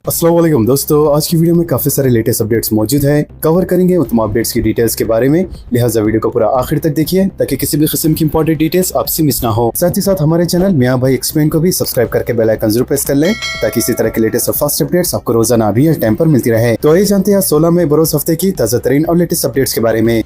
अस्सलाम वालेकुम दोस्तों, आज की वीडियो में काफी सारे लेटेस्ट अपडेट्स मौजूद हैं। कवर करेंगे उन तमाम अपडेट्स की डिटेल्स के बारे में, लिहाजा वीडियो को पूरा आखिर तक देखिए ताकि किसी भी किस्म की इंपॉर्टेंट डिटेल्स आपसे मिस ना हो। साथ ही साथ हमारे चैनल मियां भाई एक्सप्लेन को भी सब्सक्राइब करके बेल आइकन जरूर प्रेस कर लें ताकि इसी तरह के लेटेस्ट और फास्ट अपडेट्स आपको रोजाना रियल टाइम पर मिलती रहे। तो आइए जानते हैं 16 मई बरोज हफ्ते की ताजा तरीन और लेटेस्ट अपडेट्स के बारे में।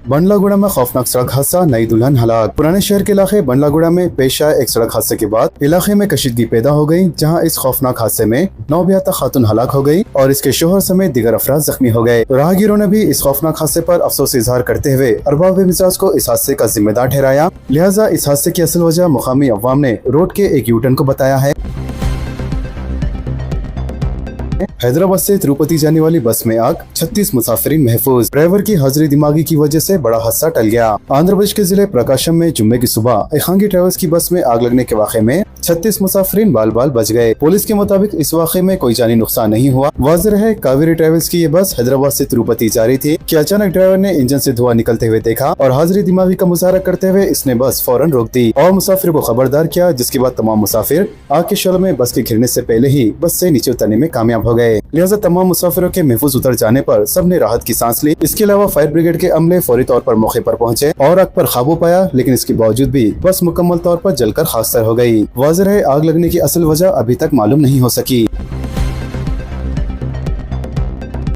बंडलागुड़ा में खौफनाक सड़क हादसा, नई दुल्हन हलाक। पुराने शहर के इलाके बंडलागुड़ा में पेश आए एक सड़क हादसे के बाद इलाके में कशीदगी पैदा हो गई, जहां इस खौफनाक हादसे में 9 ब्याता खातून हलाक हो गई और इसके शोहर समेत दीगर अफराद जख्मी हो गए। राहगीरों ने भी इस खौफनाक हादसे पर अफसोस इजहार करते हुए अरबाब मिजाज को इस हादसे का जिम्मेदार ठहराया। लिहाजा इस हादसे की असल वजह मुकामी अवाम ने रोड के एक यूटर्न को बताया है। हैदराबाद से तिरुपति जाने वाली बस में आग, 36 मुसाफिरीन महफूज। ड्राइवर की हाजिरी दिमागी की वजह से बड़ा हादसा टल गया। आंध्र प्रदेश के जिले प्रकाशम में जुम्मे की सुबह एखांगी ट्रेवल्स की बस में आग लगने के वाक़े में 36 मुसाफिरीन बाल बाल बच गए। पुलिस के मुताबिक इस वाक़े में कोई जानी नुकसान नहीं हुआ। वाज़ेह है कावेरी ट्रेवल्स की ये बस हैदराबाद से तिरुपति जा रही थी कि अचानक ड्राइवर ने इंजन से धुआं निकलते हुए देखा और हाजिरी दिमागी का मुजाहरा करते हुए इसने बस फौरन रोक दी और मुसाफिर को खबरदार किया, जिसके बाद तमाम मुसाफिर आग के शोले में बस के गिरने से पहले ही बस से नीचे उतरने में कामयाब हो गए। लिहाजा तमाम मुसाफिरों के महफूज उतर जाने पर सबने राहत की सांस ली। इसके अलावा फायर ब्रिगेड के अमले फौरी तौर पर मौके पर पहुंचे और आग पर काबू पाया, लेकिन इसके बावजूद भी बस मुकम्मल तौर पर जलकर खाकसार हो गई। वाज़ेह है आग लगने की असल वजह अभी तक मालूम नहीं हो सकी।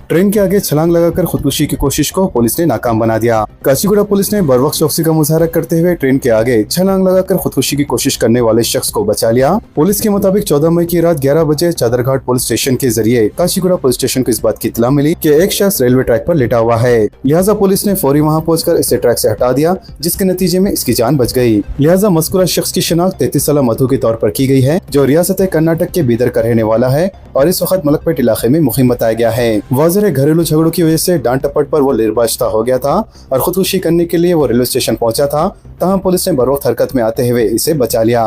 ट्रेन के आगे छलांग लगाकर खुदकुशी की कोशिश को पुलिस ने नाकाम बना दिया। काचीगुड़ा पुलिस ने बरवक्त चौकसी का मुजाहरा करते हुए ट्रेन के आगे छलांग लगाकर खुदकुशी की कोशिश करने वाले शख्स को बचा लिया। पुलिस के मुताबिक 14 मई की रात 11 बजे चादरघाट पुलिस स्टेशन के जरिए काचीगुड़ा पुलिस स्टेशन को इस बात की इत्तला मिली कि एक शख्स रेलवे ट्रैक पर लेटा हुआ है। लिहाजा पुलिस ने फौरी वहां पहुंचकर इसे ट्रैक से हटा दिया, जिसके नतीजे में इसकी जान बच गई। लिहाजा मज़कूरा शख्स की शिनाख्त 33 साला मधु के तौर पर की गई है, जो रियासत कर्नाटक के बीदर का रहने वाला है और इस वक्त मलकपेट इलाके में मुक़ीम बताया गया है। वाज़ेह घरेलू झगड़ों की वजह से डांट टपट पर वो निर्बाश्ता हो गया था और खुदकुशी करने के लिए वो रेलवे स्टेशन पहुंचा था। तहां पुलिस ने बरवक्त हरकत में आते हुए इसे बचा लिया।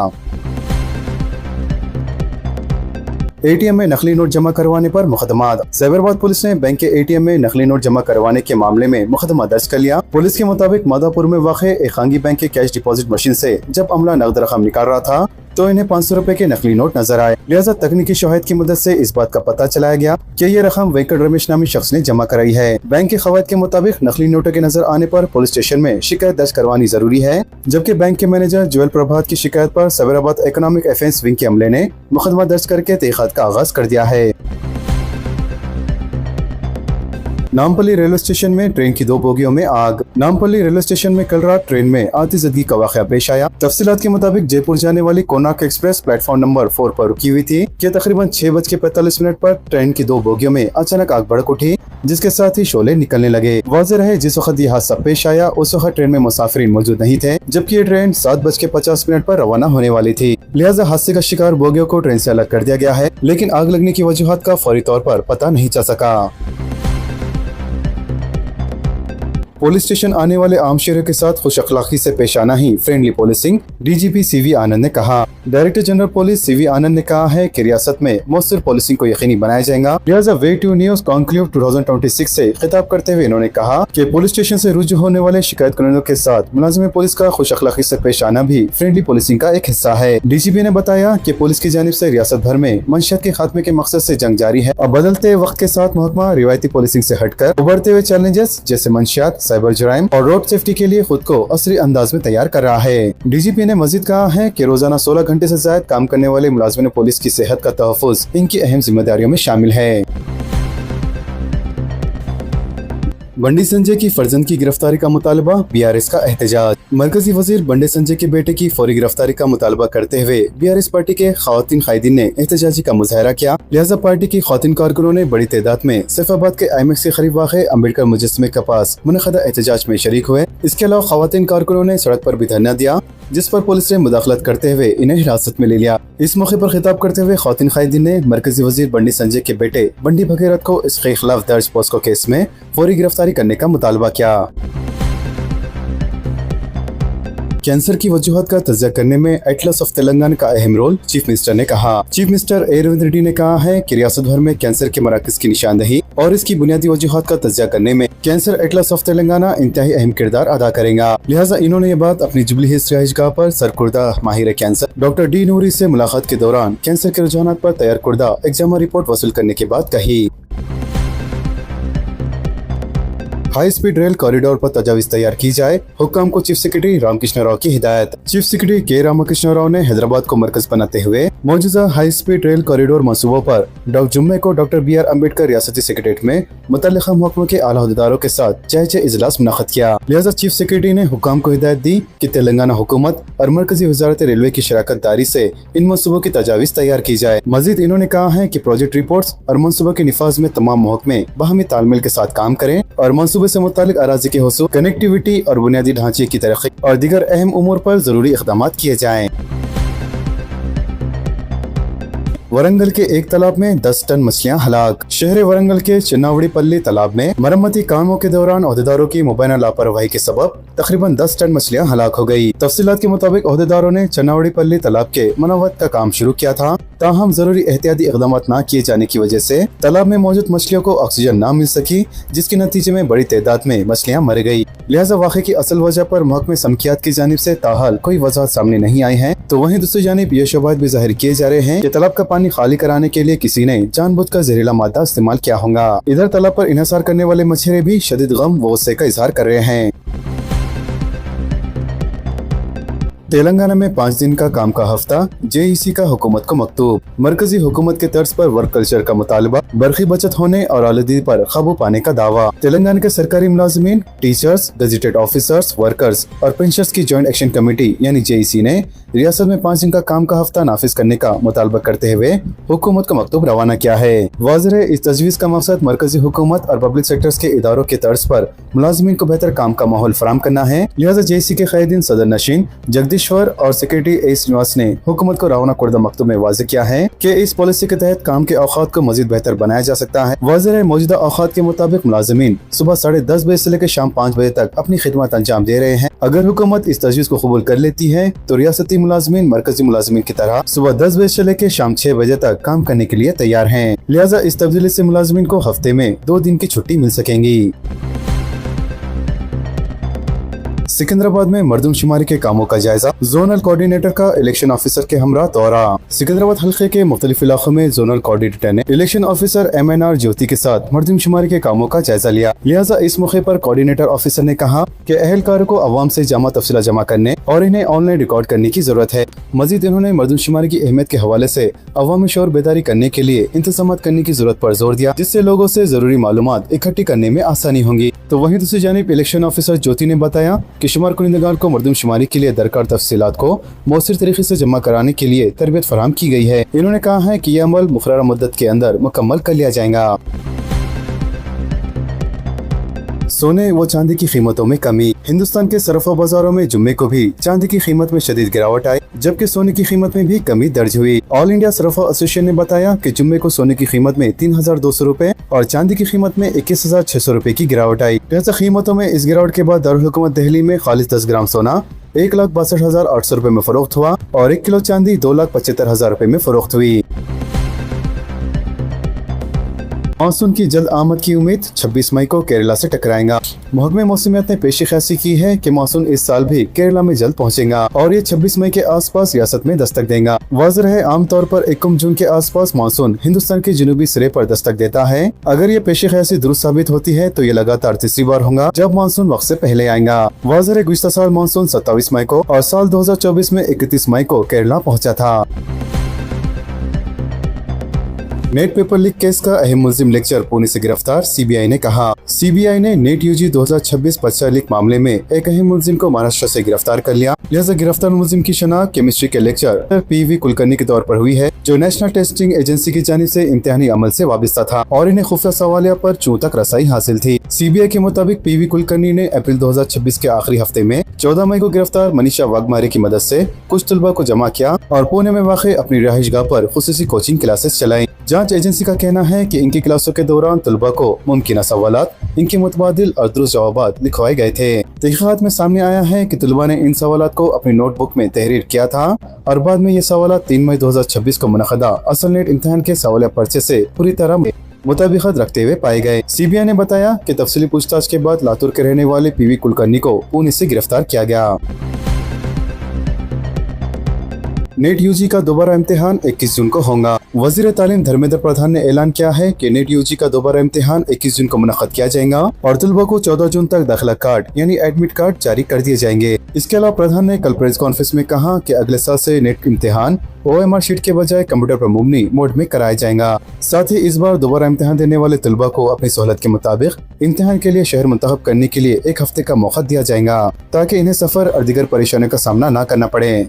एटीएम में नकली नोट जमा करवाने पर मुकदमा। साइबराबाद पुलिस ने बैंक के एटीएम में नकली नोट जमा करवाने के मामले में मुकदमा दर्ज कर लिया। पुलिस के मुताबिक मादापुर में वाक़ एखांगी बैंक के कैश डिपॉजिट मशीन से जब अमला नकद रकम निकाल रहा था तो इन्हें 500 रुपए के नकली नोट नजर आए। लिहाजा तकनीकी शवाहिद की मदद से इस बात का पता चलाया गया कि ये रकम वेंकट रमेश नामी शख्स ने जमा कराई है। बैंक के खवायद के मुताबिक नकली नोटों के नजर आने पर पुलिस स्टेशन में शिकायत दर्ज करवानी जरूरी है, जबकि बैंक के मैनेजर जुएल प्रभात की शिकायत पर साइबराबाद इकोनॉमिक अफेंस विंग के अमले ने मुकदमा दर्ज करके तहकीकात का आगाज कर दिया है। नामपल्ली रेलवे स्टेशन में ट्रेन की 2 बोगियों में आग। नामपल्ली रेलवे स्टेशन में कल रात ट्रेन में आतिशबाजी का वाक़या पेश आया। तफसीलात के मुताबिक जयपुर जाने वाली कोणार्क एक्सप्रेस प्लेटफॉर्म नंबर 4 पर रुकी हुई थी कि तकरीबन 6:45 पर ट्रेन की 2 बोगियों में अचानक आग भड़क उठी, जिसके साथ ही शोले निकलने लगे। वाज़ेह रहे जिस वक्त ये हादसा पेश आया उस वक्त ट्रेन में मुसाफिरीन मौजूद नहीं थे, जबकि ये ट्रेन 7:50 पर रवाना होने वाली थी। लिहाजा हादसे का शिकार बोगियों को ट्रेन से अलग कर दिया गया है, लेकिन आग लगने की वजूहात का फौरी तौर पर पता नहीं चल सका। पुलिस स्टेशन आने वाले आम शहरों के साथ खुश अखलाकी से पेश आना ही फ्रेंडली पुलिसिंग, डीजीपी सीवी आनंद ने कहा। डायरेक्टर जनरल पुलिस सीवी आनंद ने कहा है कि रियासत में मौसर पुलिसिंग को यकीनी बनाया जाएगा। लिहाजा वे टू न्यूज कॉन्क्लेव 2026 से खिताब करते हुए इन्होंने कहा कि पुलिस स्टेशन से रुजू होने वाले शिकायत करने के साथ मुलाजिम पुलिस का खुश अखलाकी से पेश आना भी फ्रेंडली पुलिसिंग का एक हिस्सा है। डीजीपी ने बताया कि पुलिस की जानिब से रियासत भर में मंशियात के खात्मे के मकसद से जंग जारी है और बदलते वक्त के साथ महकमा रिवायती पुलिसिंग से हटकर उभरते हुए चैलेंजेस जैसे मंशियात, साइबर जराइम और रोड सेफ्टी के लिए खुद को असरी अंदाज में तैयार कर रहा है। डीजीपी ने मजीद कहा है कि रोजाना 16 घंटे से ज्यादा काम करने वाले मुलाजिमिन पुलिस की सेहत का तहफ़्फ़ुज़ इनकी अहम जिम्मेदारियों में शामिल है। बंडी संजय की फर्जंद की गिरफ्तारी का मुतालबा, बीआरएस का एहतजाज। मरकजी वजीर बंडी संजय के बेटे की फौरी गिरफ्तारी का मुतालबा करते हुए बीआरएस पार्टी के खवातीन कायदीन ने एहतजाजी का मुजाहरा किया। लिहाजा पार्टी की खवातीन कारकुनों ने बड़ी तादाद में सैफाबाद के आईमेक्स के करीब वाक़े अम्बेडकर मुजस्समे के पास मुनक़दा एहतजाज में शरीक हुए। इसके अलावा खवातीन कारकुनों ने सड़क पर भी धरना दिया, जिस पर पुलिस ने मुदाखलत करते हुए इन्हें हिरासत में ले लिया। इस मौके पर खिताब करते हुए खवातीन कायदीन ने मरकजी वजीर बंडी संजय के बेटे बंडी भगीरथ को इसके खिलाफ दर्ज पॉस्को केस में फौरी गिरफ्तारी करने का मुतालबा किया। कैंसर की वजूहत का तज्ज़िया करने में एटलस ऑफ तेलंगाना का अहम रोल, चीफ मिनिस्टर ने कहा। चीफ मिनिस्टर ए रविंद्र रेड्डी ने कहा है कि रियासत भर में कैंसर के मराकज की निशानदही और इसकी बुनियादी वजूहत का तज्ज़िया करने में कैंसर एटलस ऑफ तेलंगाना इंतहाई अहम किरदार अदा करेगा। लिहाजा इन्होंने ये बात अपनी जुबली हिल्स रिहाइशगाह पर सरकुर्दा माहिर कैंसर डॉक्टर डी नूरी से मुलाकात के दौरान कैंसर के रुझानात पर तैयार कुर्दा एग्जाम रिपोर्ट वसूल करने के बाद कही। हाई स्पीड रेल कॉरिडोर पर तजावीज तैयार की जाए, हुक्काम को चीफ सेक्रेटरी रामकृष्ण राव की हिदायत। चीफ सेक्रेटरी के रामकृष्ण राव ने हैदराबाद को मरकज बनाते हुए मौजूदा हाई स्पीड रेल कॉरिडोर मंसूबों पर जुम्मे को डॉक्टर BR अम्बेडकर रियासती सेक्रेटेरिएट में मुतल्लिका महकमों के आला अहदेदारों के साथ जायजा इजलास मुनअक्किद किया। लिहाजा चीफ सेक्रेटरी ने हुक्काम को हिदायत दी कि तेलंगाना हुकूमत और मरकजी वजारत रेलवे की शराकत दारी से इन मंसूबों की तजावीज तैयार की जाए। मजीद इन्होंने कहा है कि प्रोजेक्ट रिपोर्ट्स और मंसूबों के निफाज में तमाम महकमे बाहमी तालमेल के साथ काम करें और मंसूबे से मुतालिक अराजी के हुसूल, कनेक्टिविटी और बुनियादी ढांचे की तरक्की और दीगर अहम उमूर पर जरूरी इक़दाम किए जाएं। वरंगल के एक तालाब में 10 टन मछलियां हलाक। शहर वरंगल के चिन्नावड़ीपल्ली तालाब में मरम्मती कामों के दौरान अहदेदारों की मुबैना लापरवाही के सबब तकरीबन 10 टन मछलियां हलाक हो गई। तफसीलात के मुताबिक अहदेदारों ने चिन्नावड़ीपल्ली तालाब के मरम्मत का काम शुरू किया था, ताहम जरूरी एहतियाती इक़दाम न किए जाने की वजह से तालाब में मौजूद मछलियों को ऑक्सीजन न मिल सकी, जिसके नतीजे में बड़ी तादाद में मछलियां मर गई। लिहाजा वाक़े की असल वजह पर महकमे समकियात की जानिब से ताहाल कोई वजाहत सामने नहीं आई है। तो वहीं दूसरी जानिब ये शवाहिद भी जाहिर किए जा रहे हैं कि तालाब का पानी खाली कराने के लिए किसी ने जानबूझकर जहरीला मादा इस्तेमाल किया होगा। इधर तालाब पर इन्हिसार करने वाले मछुआरे भी शदीद गम व गुस्से का इजहार कर रहे हैं। तेलंगाना में 5 दिन का काम का हफ्ता, JEC का हुकूमत को मकतूब। मरकजी हुकूमत के तर्ज पर वर्क कल्चर का मुतालबा, बरखी बचत होने और आलूदी पर काबू पाने का दावा। तेलंगाना के सरकारी मुलाजिमीन, टीचर्स, गजेटेड ऑफिसर्स, वर्कर्स और पेंशनर्स की जॉइंट एक्शन कमेटी यानी JEC ने रियासत में 5 दिन का काम का हफ्ता नाफिज करने का मुतालबा करते हुए हुकूमत को मकतूब रवाना किया है। वाज़ेह है, इस तजवीज़ का मकसद मरकजी हुकूमत और पब्लिक सेक्टर्स के इदारों के तर्ज पर मुलाजिमीन को बेहतर काम का माहौल फराम करना है। लिहाजा JEC के क़ायदीन सदर नशीन जगदीश्वर और सेक्रेटरी A श्रीनिवास ने हुकूमत को रवाना कुर्दा मकतूब में वाज़ेह किया है कि इस पॉलिसी के तहत काम के औकात को मजीद बेहतर बनाया जा सकता है। वाज़ेह है, मौजूदा औकात के मुताबिक मुलाजिमीन सुबह 10:30 बजे से लेकर शाम 5 बजे तक अपनी खिदमत अंजाम दे रहे हैं। अगर हुकूमत इस तजवीज़ को कबूल कर लेती है तो रियासती मुलाजिमीन मरकजी मुलाजिमीन की तरह सुबह 10 बजे से लेकर शाम 6 बजे तक काम करने के लिए तैयार हैं। लिहाजा इस तब्दीली से मुलाजिमीन को हफ्ते में 2 दिन की छुट्टी मिल सकेंगी। सिकंदराबाद में मरदमशुमारी के कामों का जायजा, जोनल कोऑर्डिनेटर का इलेक्शन ऑफिसर के हमरा दौरा। सिकंदराबाद हल्के के मुख्तलिफ इलाकों में जोनल कोऑर्डिनेटर ने इलेक्शन ऑफिसर MNR ज्योति के साथ मरदमशुमारी के कामों का जायजा लिया। लिहाजा इस मौके पर कोऑर्डिनेटर ऑफिसर ने कहा कि अहलकार को अवाम से जामा तफसीला जमा करने और इन्हें ऑनलाइन रिकॉर्ड करने की जरूरत है। मजीद इन्होंने मरदमशुमारी की अहमियत के हवाले से अवामी शोर बेदारी करने के लिए इंतजाम करने की जरूरत पर जोर दिया, जिससे लोगों से जरूरी मालूमात इकट्ठी करने में आसानी होगी। तो वहीं दूसरी जानिब इलेक्शन ऑफिसर ज्योति ने बताया कि शुमार कुनिंदगान को मरदमशुमारी के लिए दरकार तफसीलात को मौसर तरीके से जमा कराने के लिए तरबियत फराहम की गई है। इन्होंने कहा है कि यह अमल मुकर्ररा मुद्दत के अंदर मुकम्मल कर लिया जाएगा। सोने व चांदी की कीमतों में कमी। हिंदुस्तान के सरफा बाजारों में जुम्मे को भी चांदी की कीमत में शदीद गिरावट आई, जबकि सोने की कीमत में भी कमी दर्ज हुई। ऑल इंडिया सरफा एसोसिएशन ने बताया कि जुम्मे को सोने की कीमत में 3200 रुपए और चांदी की कीमत में 21,600 रुपए की गिरावट आई। लिहाजा कीमतों में इस गिरावट के बाद दारुल हुकूमत दिल्ली में खालिस 10 ग्राम सोना 1,62,800 रुपए में फरोख्त हुआ और 1 किलो चांदी 2,75,000 रुपए में फरोख्त हुई। मानसून की जल्द आमद की उम्मीद, 26 मई को केरला से टकराएगा। महकमे मौसमियात ने पेशी ख्यासी की है कि मानसून इस साल भी केरला में जल्द पहुंचेगा और ये 26 मई के आसपास रियासत में दस्तक देगा। वाज़ेह है, आमतौर पर 1 जून के आसपास मानसून हिंदुस्तान के जनूबी सिरे पर दस्तक देता है। अगर ये पेशी ख्यासी दुरुस्त साबित होती है तो ये लगातार तीसरी बार होगा जब मानसून वक्त से पहले आएगा। वाज़ेह है, गुज़िश्ता साल मानसून 27 मई को और साल 2024 में 31 मई को केरला पहुँचा था। नेट पेपर लीक केस का अहम मुलजिम लेक्चर पुणे से गिरफ्तार, CBI ने कहा। CBI ने नेट UG 2026 परीक्षा लीक मामले में एक अहम मुलजिम को महाराष्ट्र से गिरफ्तार कर लिया। लिहाजा गिरफ्तार मुलजिम की शनाख्त केमिस्ट्री के लेक्चर PV कुलकर्णी के तौर पर हुई है, जो नेशनल टेस्टिंग एजेंसी की जानिब से इम्तिहानी अमल से वाबस्ता था और इन्हें खुफिया सवालिया पर चूं तक रसाई हासिल थी। सीबीआई के मुताबिक पीवी कुलकर्णी ने अप्रैल 2026 के आखिरी हफ्ते में 14 मई को गिरफ्तार मनीषा वाघमारे की मदद से कुछ तलबा को जमा किया और पुणे में वाक़ अपनी रिहाइशगाह पर खुसूसी कोचिंग क्लासेस चलाई। जांच एजेंसी का कहना है कि इनकी क्लासों के दौरान तलबा को मुमकिन सवालात, इनके मुतबादिल और दुरुस्त जवाबात लिखवाए गए थे। तहकीकात में सामने आया है कि तलबा ने इन सवालात को अपनी नोटबुक में तहरीर किया था और बाद में ये सवालात 3 मई 2026 को मुनक़दा असल नेट इम्तिहान के सवाल पर्चे से पूरी तरह मुताबिकत रखते हुए पाए गए। सीबीआई ने बताया कि तफसीली पूछताछ के बाद लातूर के रहने वाले पीवी कुलकर्णी को पुणे से गिरफ्तार किया गया। नेट यूजी का दोबारा इम्तिहान 21 जून को होगा। वजीर तालीम धर्मेंद्र प्रधान ने ऐलान किया है कि नेट यूजी का दोबारा इम्तिहान 21 जून को मुनक़द किया जाएगा और तलबा को 14 जून तक दाखिला कार्ड यानी एडमिट कार्ड जारी कर दिए जाएंगे। इसके अलावा प्रधान ने कल प्रेस कॉन्फ्रेंस में कहा कि अगले साल से नेट इम्तिहान OMR शीट के बजाय कंप्यूटर पर मुबनी मोड में कराया जाएगा। साथ ही इस बार दोबारा इम्तिहान देने वाले तलबा को अपनी सहूलत के मुताबिक इम्तिहान के लिए शहर मुंतखब करने के लिए 1 हफ्ते का मौका दिया जाएगा ताकि इन्हें सफर और दीगर परेशानियों का सामना न करना पड़े।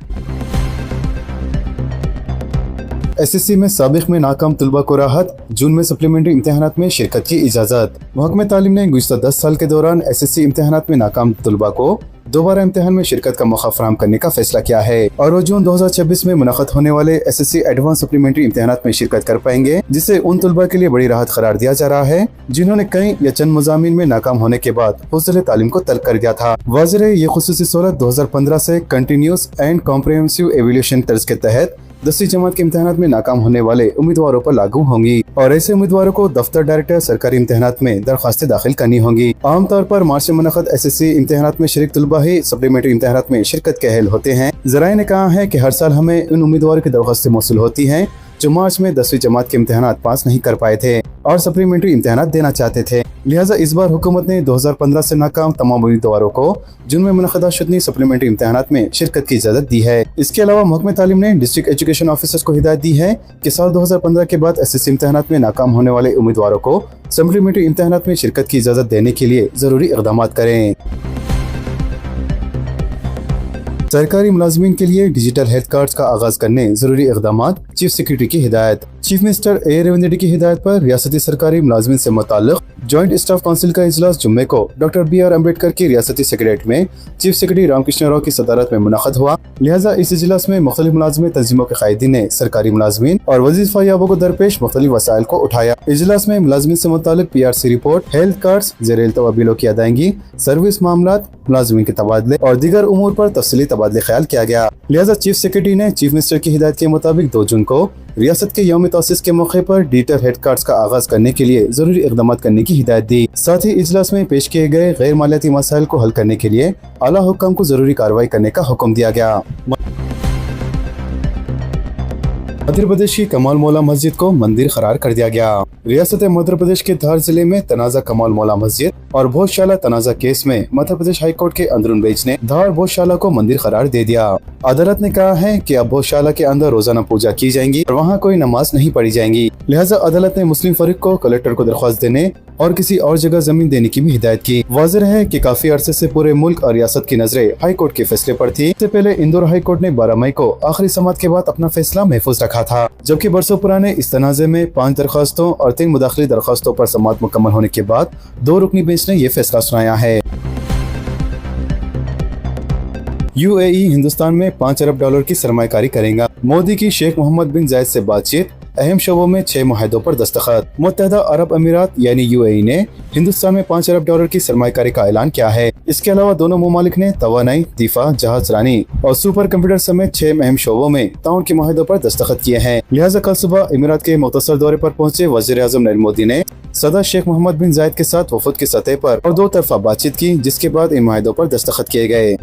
SSC में साबिक में नाकाम तलबा को राहत, जून में सप्लीमेंट्री इम्तिहानात में शिरकत की इजाज़त। महकमा तालीम ने गुज़िश्ता 10 साल के दौरान SSC इम्तिहानात में नाकाम तलबा को दोबारा इम्तिहान में शिरकत का मौका फराहम करने का फैसला किया है और वो जून 2026 में मुनक़द होने वाले SSC एडवांस सप्लीमेंट्री इम्तिहानात में शिरकत कर पाएंगे, जिसे उन तलबा के लिए बड़ी राहत करार दिया जा रहा है जिन्होंने कई या चंद मज़ामीन में नाकाम होने के बाद हुस्न तालीम को तर्क कर दिया था। वाज़ेह है ये खुसूसी सहूलत 2015 से कंटिन्यूस एंड कॉम्प्रिहेंसिव एवल्यूशन तर्ज के तहत 10वीं जमात के इम्तिहानात में नाकाम होने वाले उम्मीदवारों पर लागू होंगी और ऐसे उम्मीदवारों को दफ्तर डायरेक्टर सरकारी इम्तिहानात में दरख्वास्तें दाखिल करनी होंगी। आमतौर पर मार्च में मुनक़द SSC इम्तिहानात में शरीक तलबा ही सप्लीमेंट्री इम्तिहानात में शिरकत के अहल होते हैं। ज़राए ने कहा है कि हर साल हमें उन उम्मीदवारों की दरख्वास्तें मौसूल होती हैं जो मार्च में 10वीं जमात के इम्तिहानात पास नहीं कर पाए थे और सप्लीमेंट्री इम्तिहानात देना चाहते थे। लिहाजा इस बार हुकूमत ने 2015 से नाकाम तमाम उम्मीदवारों को जून में मुनक़दा शुदनी सप्लीमेंट्री इम्तिहानात में शिरकत की इजाज़त दी है। इसके अलावा महकमा तालीम ने डिस्ट्रिक्ट एजुकेशन ऑफिसर्स को हिदायत दी है कि साल 2015 के बाद SSC इम्तिहानात में नाकाम होने वाले उम्मीदवारों को सप्लीमेंट्री इम्तिहानात में शिरकत की इजाज़त देने के लिए ज़रूरी इक़दाम करें। सरकारी मुलाजमीन के लिए डिजिटल हेल्थ कार्ड्स का आगाज करने जरूरी इक़दाम, चीफ सेक्रेटरी की हिदायत। Chief minister A. Revanth Reddy की हिदायत पर रियासती सरकारी मुलाजमीन से मुताल्लिक़ जॉइंट स्टाफ काउंसिल का इजलास जुम्मे को डॉक्टर B.R. अम्बेडकर की रियासती सेक्रेटरीट में चीफ सेक्रेटरी रामकृष्ण राव की सदारत में मुनक़द हुआ। लिहाजा इस इजलास में मुख्तलिफ मुलाजमी तंजीमों के कायदीन ने सरकारी मुलाजमीन और वजीफा याबों को दरपेश मुख्तलिफ वसाइल को उठाया। इजलास में मुलाजमीन से मुताल्लिक़ PRC रिपोर्ट, हेल्थ कार्ड्स, ज़ेर इल्तवा बिलों की अदायगी, सर्विस मामलात, मुलाजमीन के तबादले और दीगर उमूर पर तफसीली तबादले ख्याल किया गया। लिहाजा चीफ सेक्रेटरी ने चीफ मिनिस्टर की हिदायत के मुताबिक 2 जून को रियासत के यौम तासीस के मौके पर डिजिटल हेल्थ कार्ड्स का आगाज करने के लिए जरूरी इक़दाम करने की हिदायत दी। साथ ही इजलास में पेश किए गए गैर मालियाती मसाइल को हल करने के लिए आला हुक्काम को जरूरी कार्रवाई करने का हुक्म दिया गया। मध्य प्रदेश की कमाल मौला मस्जिद को मंदिर करार कर दिया गया। रियासत मध्य प्रदेश के धार जिले में तनाज़ा कमाल मौला मस्जिद और भोजशाला तनाज़ा केस में मध्य प्रदेश हाई कोर्ट के अंदरून बेंच ने धार भोजशाला को मंदिर करार दे दिया। अदालत ने कहा है कि अब भोजशाला के अंदर रोजाना पूजा की जाएंगी और वहाँ कोई नमाज नहीं पढ़ी जाएंगी। लिहाजा अदालत ने मुस्लिम फरीक को कलेक्टर को दरख्वास्त देने और किसी और जगह जमीन देने की भी हिदायत की। वाज़ेह है कि काफी अरसे से पूरे मुल्क और रियासत की नजरें हाई कोर्ट के फैसले पर थी। इससे पहले इंदौर हाई कोर्ट ने 12 मई को आखिरी समाअत के बाद अपना फैसला महफूज रखा था, जबकि बरसों पुराने इस तनाज़े में 5 दरखास्तों और 3 मुदाखिली दरखास्तों पर समाअत मुकम्मल होने के बाद 2 रुकनी बेंच ने ये फैसला सुनाया है। UAE हिंदुस्तान में $5 अरब की सरमायाकारी करेगा। मोदी की शेख मोहम्मद बिन जायद से बातचीत, अहम शोबों में 6 मुआहदों पर दस्तखत। मुत्तहदा अरब अमीरात यानी UAE ने हिंदुस्तान में $5 अरब की सरमायाकारी का ऐलान किया है। इसके अलावा दोनों मुमालिक ने तवानाई, दिफा, जहाज रानी और सुपर कंप्यूटर समेत 6 अहम शोबों में ताउन के मुआहदों पर दस्तखत किए हैं। लिहाजा कल सुबह अमीरात के मुख्तसर दौरे पर पहुंचे वज़ीर आज़म नरेंद्र मोदी ने सदर शेख मोहम्मद बिन जायद के साथ वफद की सतह पर और 2 तरफा बातचीत की, जिसके बाद इन मुआहदों पर दस्तखत किए गए।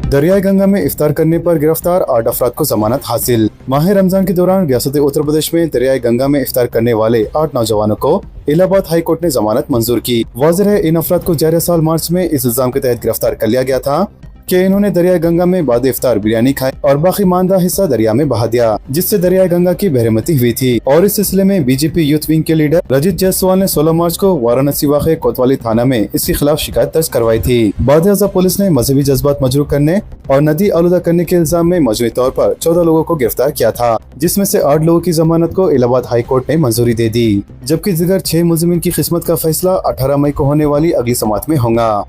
दरियाई गंगा में इफ्तार करने पर गिरफ्तार 8 अफराद को जमानत हासिल। माह रमजान के दौरान रियासत उत्तर प्रदेश में दरियाई गंगा में इफ्तार करने वाले 8 नौजवानों को इलाहाबाद हाई कोर्ट ने जमानत मंजूर की। वाज़ेह है इन अफराद को जारी साल मार्च में इस इल्जाम के तहत गिरफ्तार कर लिया गया था कि इन्होंने दरिया गंगा में बाद इफ्तार बिरयानी खाई और बाकी मानदा हिस्सा दरिया में बहा दिया, जिससे दरिया गंगा की बहरमती हुई थी। और इस सिलसिले में बीजेपी यूथ विंग के लीडर रजित जायसवाल ने 16 मार्च को वाराणसी वाक़े कोतवाली थाना में इसके खिलाफ शिकायत दर्ज करवाई थी। बाद पुलिस ने मजहबी जज्बात मजरूह करने और नदी आलूदा करने के इल्जाम में मजमूई तौर पर 14 लोगों को गिरफ्तार किया था, जिसमें से 8 लोगों की जमानत को इलाहाबाद हाई कोर्ट ने मंजूरी दे दी, जबकि दीगर 6 मुलजिमीन की किस्मत का फैसला 18 मई को होने वाली अगली समाअत में होगा।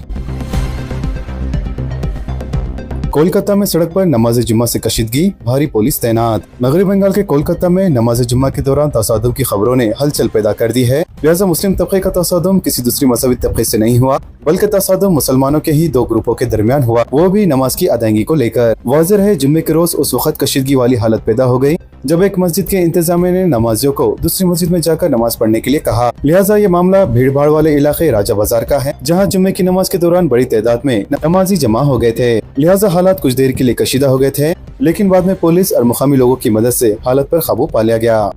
कोलकाता में सड़क पर नमाज जुम्मा से कशीदगी, भारी पुलिस तैनात। मगरबी बंगाल के कोलकाता में नमाज जुम्मा के दौरान तसादुम की खबरों ने हलचल पैदा कर दी है। लिहाजा मुस्लिम तबके का तसादुम किसी दूसरी मजहबी तबके से नहीं हुआ, बल्कि तसादुम मुसलमानों के ही 2 ग्रुपों के दरमियान हुआ, वो भी नमाज की अदायगी को लेकर। वाज़ेह है जुम्मे के रोज उस वक्त कशीदगी वाली हालत पैदा हो गई जब एक मस्जिद के इंतजामिया ने नमाजियों को दूसरी मस्जिद में जाकर नमाज पढ़ने के लिए कहा। लिहाजा ये मामला भीड़ भाड़ वाले इलाके राजा बाजार का है, जहाँ जुम्मे की नमाज के दौरान बड़ी तादाद में नमाजी जमा हो गए थे। लिहाजा हालात कुछ देर के लिए कशीदा हो गए थे, लेकिन बाद में पुलिस और मुकामी लोगों की मदद से हालत पर काबू पा लिया गया।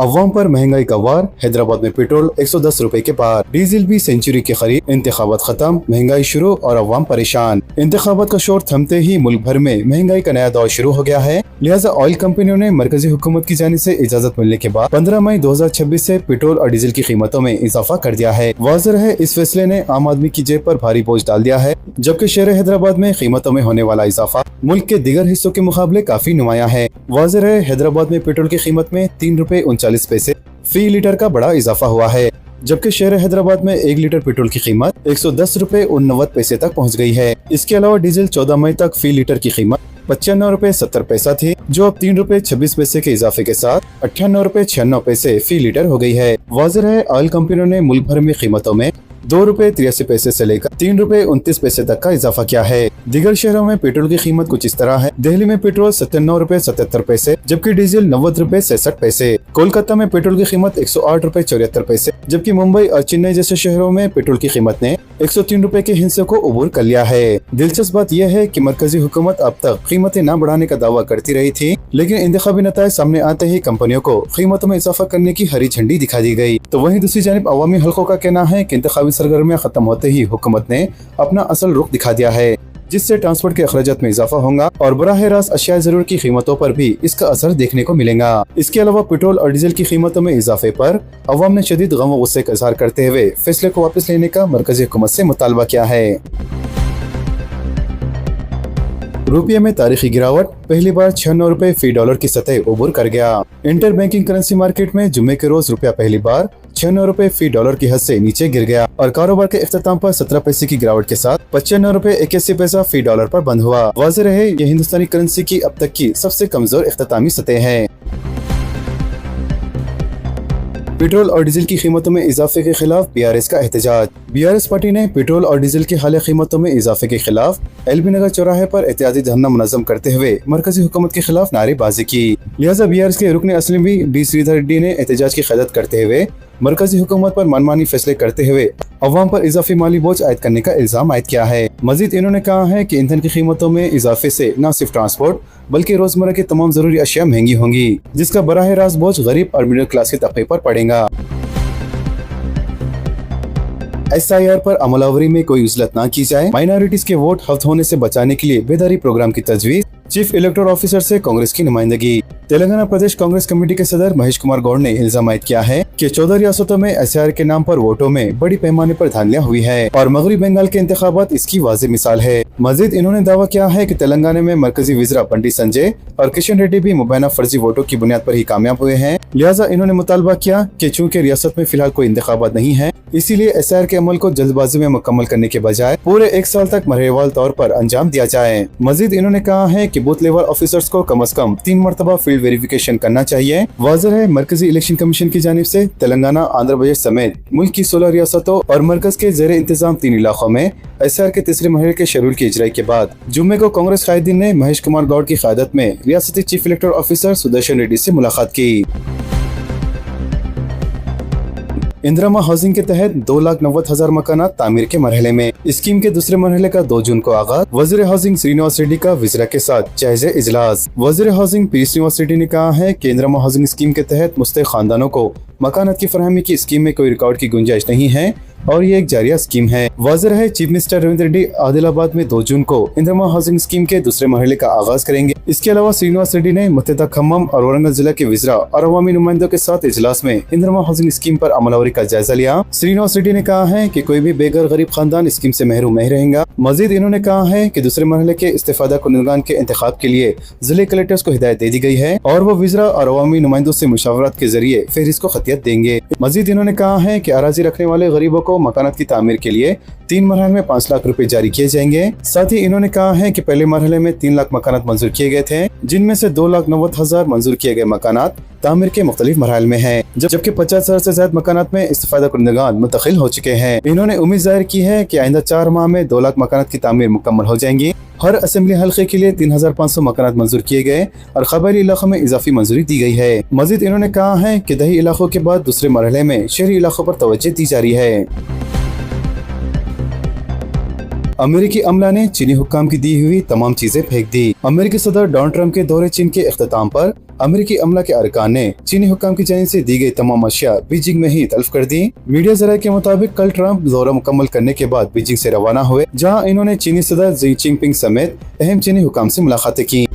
अवाम पर महंगाई का वार, हैदराबाद में पेट्रोल 110 रुपए के पार, डीजल भी सेंचुरी के करीब। इंतखाबात खत्म, महंगाई शुरू और अवाम परेशान। इंतखाबात का शोर थमते ही मुल्क भर में महंगाई का नया दौर शुरू हो गया है। लिहाजा ऑयल कंपनियों ने मरकजी हुकूमत की जानिब से इजाजत मिलने के बाद 15 मई 2026 से पेट्रोल और डीजल की कीमतों में इजाफा कर दिया है। वाज़ेह है इस फैसले ने आम आदमी की जेब पर भारी बोझ डाल दिया है, जबकि शहर हैदराबाद में कीमतों में होने वाला इजाफा मुल्क के दीगर हिस्सों के मुकाबले काफी नुमाया है। वाज़ेह है हैदराबाद में पेट्रोल की कीमत में 3 रुपए 39 पैसे फी लीटर का बड़ा इजाफा हुआ है, जबकि शहर हैदराबाद में 1 लीटर पेट्रोल की कीमत 110 रुपए 89 पैसे तक पहुंच गई है। इसके अलावा डीजल 14 मई तक फी लीटर की कीमत 95 रुपए 70 पैसा थी, जो अब 3 रुपए 26 पैसे के इजाफे के साथ 98 रुपए 96 पैसे फी लीटर हो गई है। वाज़ेह है ऑयल कंपनियों ने मुल्क भर में कीमतों में 2 रुपए 83 पैसे से लेकर 3 रुपए 29 पैसे तक का इजाफा किया है। दीगर शहरों में पेट्रोल की कीमत कुछ इस तरह है। दिल्ली में पेट्रोल 97 रुपए 77 पैसे, जबकि डीजल 90 रुपए 66 पैसे। कोलकाता में पेट्रोल की कीमत 108 रुपए 74 पैसे, जबकि मुंबई और चेन्नई जैसे शहरों में पेट्रोल की कीमत ने 103 रुपए के हिस्से को अबूर कर लिया है। दिलचस्प बात यह है कि मरकजी हुकूमत अब तक कीमतें न बढ़ाने का दावा करती रही थी, लेकिन इंतखाबी नताइज सामने आते ही कंपनियों को कीमतों में इजाफा करने की हरी झंडी दिखा दी गई। तो वहीं दूसरी जानिब अवामी हलकों का कहना है कि इंतखाबी सरगर्मियां खत्म होते ही हुकूमत ने अपना असल रुख दिखा दिया है, जिससे ट्रांसपोर्ट के अखराजात में इजाफा होगा और बराह रास्त अशिया जरूरत की कीमतों पर भी इसका असर देखने को मिलेगा। इसके अलावा पेट्रोल और डीजल की कीमतों में इजाफे पर अवाम ने शदीद गम व गुस्से का इजहार करते हुए फैसले को वापस लेने का मरकजी हुकूमत से मुतालबा किया है। रुपये में तारीखी गिरावट, पहली बार 96 रुपए फी डॉलर की सतह उबूर कर गया। इंटर बैंकिंग करेंसी मार्केट में जुम्मे के रोज रुपया पहली बार 96 रुपए फी डॉलर की हद से नीचे गिर गया और कारोबार के इख्तिताम पर 17 पैसे की गिरावट के साथ 95 रुपए 81 पैसा फी डॉलर पर बंद हुआ। वाज़ेह रहे ये हिंदुस्तानी करेंसी की अब तक की सबसे कमजोर इख्तितामी सतह है। पेट्रोल और डीजल की कीमतों में इजाफे के खिलाफ बीआरएस का एहतजाज। बीआरएस पार्टी ने पेट्रोल और डीजल की हालिया कीमतों में इजाफे के खिलाफ एलबी नगर चौराहे पर एहतियाती धरना मुनज़्ज़म करते हुए मरकजी हुकूमत के खिलाफ नारेबाजी की। लिहाजा बीआरएस के रुकन असली डी श्रीधर रेड्डी ने एहतजाज की क़यादत करते हुए मरकजी हुकूमत पर मनमानी फैसले करते हुए अवाम पर इजाफी माली बोझ आयद करने का इल्जाम आयद किया है। मजीद इन्होंने कहा है कि ईंधन की कीमतों में इजाफे से न सिर्फ ट्रांसपोर्ट बल्कि रोजमर्रा की तमाम जरूरी अशिया महंगी होंगी, जिसका बराह रास्त बोझ गरीब और मिडिल क्लास के तबके पर पड़ेगा। SIR पर अमलावरी में कोई उजलत न की जाए, माइनॉरिटीज के वोट हफ्त होने से बचाने के लिए बेदारी प्रोग्राम की तजवीज। चीफ इलेक्टोरल ऑफिसर से कांग्रेस की नुमाइंदगी। तेलंगाना प्रदेश कांग्रेस कमेटी के सदर महेश कुमार गौड़ ने इल्जाम आयद किया है कि 14 रियासतों में SIR के नाम पर वोटों में बड़ी पैमाने पर धांधलियां हुई है और मगरबी बंगाल के इंतखाबात इसकी वाज़ेह मिसाल है। मजीद इन्होंने दावा किया है कि तेलंगाना में मरकजी वज़ीर बंटी संजय और किशन रेड्डी भी मुबैना फर्जी वोटों की बुनियाद पर ही कामयाब हुए हैं। लिहाजा इन्होंने मुतालबा किया कि चूँकि रियासत में फिलहाल कोई इंतखाबात नहीं है, इसीलिए SIR के अमल को जल्दबाजी में मुकम्मल करने के बजाय पूरे 1 साल तक मरहलेवार तौर पर अंजाम दिया जाए। मजीद इन्होंने कहा है कि बूथ लेवल ऑफिसर्स को कम से कम 3 मरतबा फील्ड वेरिफिकेशन करना चाहिए। वाज़ेह है मरकजी इलेक्शन कमीशन की जानिब से तेलंगाना, आंध्र प्रदेश समेत मुल्क की 16 रियासतों और मरकज के ज़ेरे इंतजाम 3 इलाकों में SIR के तीसरे मरहले के शेड्यूल की इजराई के बाद जुम्मे को कांग्रेस कायदीन ने महेश कुमार गौड़ की क़यादत में रियासती chief electoral officer Sudarshan Reddy से मुलाकात की। इंदिरा हाउसिंग के तहत 2,90,000 मकानात तामीर के मरहले में। स्कीम के दूसरे मरहले का 2 जून को आगाज। वज़ीर हाउसिंग श्रीनिवास रेड्डी का विज़रा के साथ जायज़े इजलास। वज़ीर हाउसिंग पी श्रीनिवास रेड्डी ने कहा है कि इंदिरा हाउसिंग स्कीम के तहत मुस्तहिक़ खानदानों को मकानात की फरहमी की स्कीम में कोई रिकॉर्ड की गुंजाइश नहीं है। और ये एक जारिया स्कीम है। वाज़ेह है चीफ मिनिस्टर रेवंत रेड्डी आदिलाबाद में 2 जून को इंदिरा हाउसिंग स्कीम के दूसरे मरहले का आगाज करेंगे। इसके अलावा श्रीनिवास रेड्डी ने मुत्तहिदा खम्मम और औरंगाबाद जिला के विज़रा और अवामी नुमाइंदों के साथ इजलास में इंदिरा हाउसिंग स्कीम पर अमलावरी का जायजा लिया। श्रीनिवास रेड्डी ने कहा है कि कोई भी बेघर गरीब खानदान स्कीम से महरूम नहीं रहेगा। मजीद इन्होंने कहा है कि दूसरे मरहले के इस्तेफादा कुनदगान के इंतखाब के लिए जिले कलेक्टर्स को हिदायत दे दी गई है और वो विज़रा और अवामी नुमाइंदों से मुशावरत के जरिए फहरिस्त को खतियत देंगे। मजीद इन्होंने कहा है कि अराजी रखने वाले गरीबों को मकानात की तामीर के लिए 3 मरहल में 5 लाख रुपए जारी किए जाएंगे। साथ ही इन्होंने कहा है कि पहले मरहले में 3 लाख मकानात मंजूर किए गए थे, जिनमें से 2,90,000 मंजूर किए गए मकानात तामीर के मुख्तलिफ मरहल में हैं, जबकि 50,000 से ज्यादा मकानात में इस्तेफादा कुनदगान मुंतकिल हो चुके हैं। इन्होंने उम्मीद जाहिर की है कि आइंदा 4 माह में 2 लाख मकानात की तामीर मुकम्मल हो जाएंगी। हर असेंबली हल्के के लिए 3,500 मकानात मंजूर किए गए और कबायली इलाकों में इजाफी मंजूरी दी गई है। मजीद इन्होंने कहा है कि दही इलाकों के बाद दूसरे मरहले में शहरी इलाकों पर तवज्जो दी जा रही है। अमेरिकी अमला ने चीनी हुक्काम की दी हुई तमाम चीजें फेंक दी। अमेरिकी सदर डोनाल्ड ट्रंप के दौरे चीन के इख्तिताम पर अमेरिकी अमला के अरकान ने चीनी हुक्काम की जानिब से दी गई तमाम अशिया बीजिंग में ही तल्फ कर दी। मीडिया जराये के मुताबिक कल ट्रंप दौरा मुकम्मल करने के बाद बीजिंग से रवाना हुए, जहां इन्होंने चीनी सदर जी जिनपिंग समेत अहम चीनी हुक्काम से मुलाकातें की।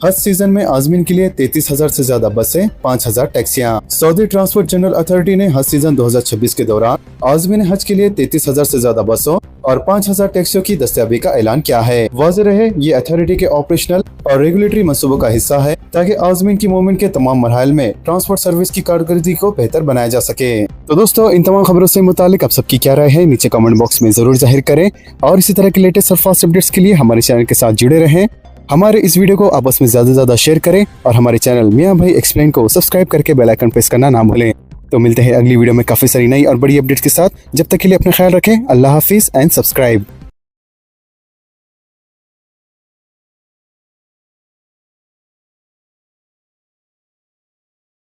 हज सीजन में आज़मीन के लिए 33,000 से ज्यादा बसें, 5,000 टैक्सियां। सऊदी ट्रांसपोर्ट जनरल अथॉरिटी ने हज सीजन 2026 के दौरान आज़मीन हज के लिए 33,000 से ज्यादा बसों और 5,000 टैक्सियों की दस्तयाबी का ऐलान किया है। वाज़ेह रहे ये अथॉरिटी के ऑपरेशनल और रेगुलेटरी मंसूबों का हिस्सा है ताकि आज़मीन की मूवमेंट के तमाम मरहल में ट्रांसपोर्ट सर्विस की कारकर्दगी को बेहतर बनाया जा सके। तो दोस्तों, इन तमाम खबरों से मुतालिक आप सबकी क्या राय है नीचे कमेंट बॉक्स में जरूर जाहिर करें और इसी तरह के लेटेस्ट और फास्ट अपडेट्स के लिए हमारे चैनल के साथ जुड़े रहें। हमारे इस वीडियो को आपस में ज्यादा से ज्यादा शेयर करें और हमारे चैनल मियां भाई एक्सप्लेन को सब्सक्राइब करके बेल आइकन प्रेस करना ना भूलें। तो मिलते हैं अगली वीडियो में काफी सारी नई और बड़ी अपडेट्स के साथ। जब तक के लिए अपना ख्याल रखें। अल्लाह हाफिज एंड सब्सक्राइब।